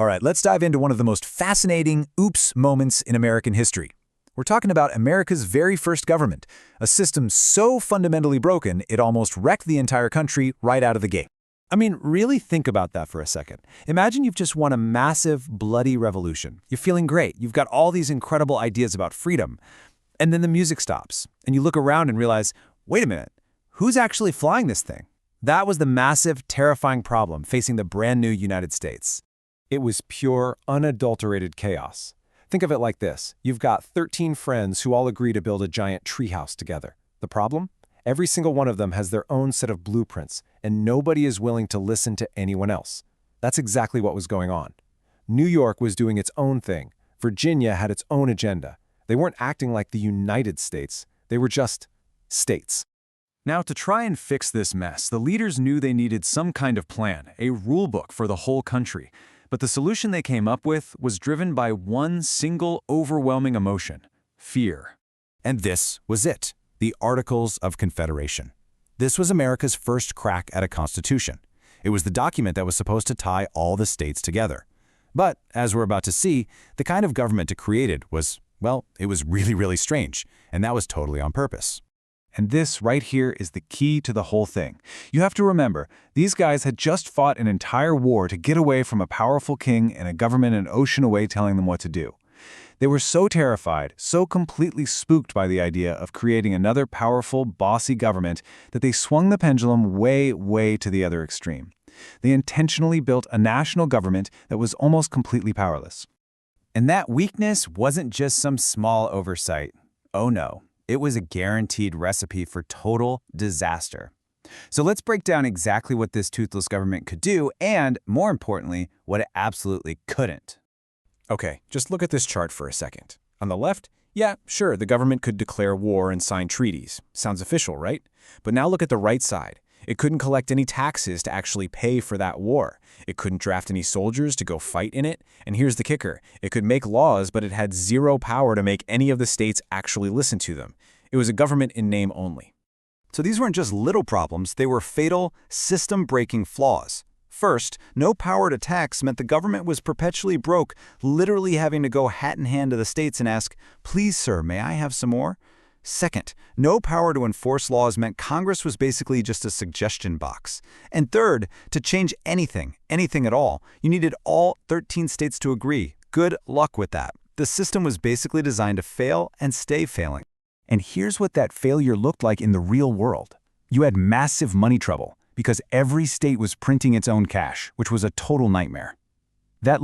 All right, let's dive into one of the most fascinating oops moments in American history. We're talking about America's very first government, a system so fundamentally broken it almost wrecked the entire country right out of the gate. I mean, really think about that for a second. Imagine you've just won a massive, bloody revolution. You're feeling great. You've got all these incredible ideas about freedom. And then the music stops, and you look around and realize, wait a minute, who's actually flying this thing? That was the massive, terrifying problem facing the brand new United States. It was pure, unadulterated chaos. Think of it like this. You've got 13 friends who all agree to build a giant treehouse together. The problem? Every single one of them has their own set of blueprints, and nobody is willing to listen to anyone else. That's exactly what was going on. New York was doing its own thing. Virginia had its own agenda. They weren't acting like the United States. They were just states. Now, to try and fix this mess, the leaders knew they needed some kind of plan, a rule book for the whole country. But the solution they came up with was driven by one single overwhelming emotion: fear. And this was it, the Articles of Confederation. This was America's first crack at a constitution. It was the document that was supposed to tie all the states together. But, as we're about to see, the kind of government it created was, well, it was really strange, and that was totally on purpose. And this right here is the key to the whole thing. You have to remember, these guys had just fought an entire war to get away from a powerful king and a government an ocean away telling them what to do. They were so terrified, so completely spooked by the idea of creating another powerful, bossy government that they swung the pendulum way to the other extreme. They intentionally built a national government that was almost completely powerless. And that weakness wasn't just some small oversight. Oh no. It was a guaranteed recipe for total disaster. So let's break down exactly what this toothless government could do and, more importantly, what it absolutely couldn't. Okay, just look at this chart for a second. On the left, yeah, sure, the government could declare war and sign treaties. Sounds official, right? But now look at the right side. It couldn't collect any taxes to actually pay for that war. It couldn't draft any soldiers to go fight in it. And here's the kicker. It could make laws, but it had zero power to make any of the states actually listen to them. It was a government in name only. So these weren't just little problems, they were fatal, system-breaking flaws. First, no power to tax meant the government was perpetually broke, literally having to go hat in hand to the states and ask, "Please, sir, may I have some more?" Second, no power to enforce laws meant Congress was basically just a suggestion box. And third, to change anything at all, you needed all 13 states to agree. Good luck with that. The system was basically designed to fail and stay failing. And here's what that failure looked like in the real world. You had massive money trouble because every state was printing its own cash, which was a total nightmare. That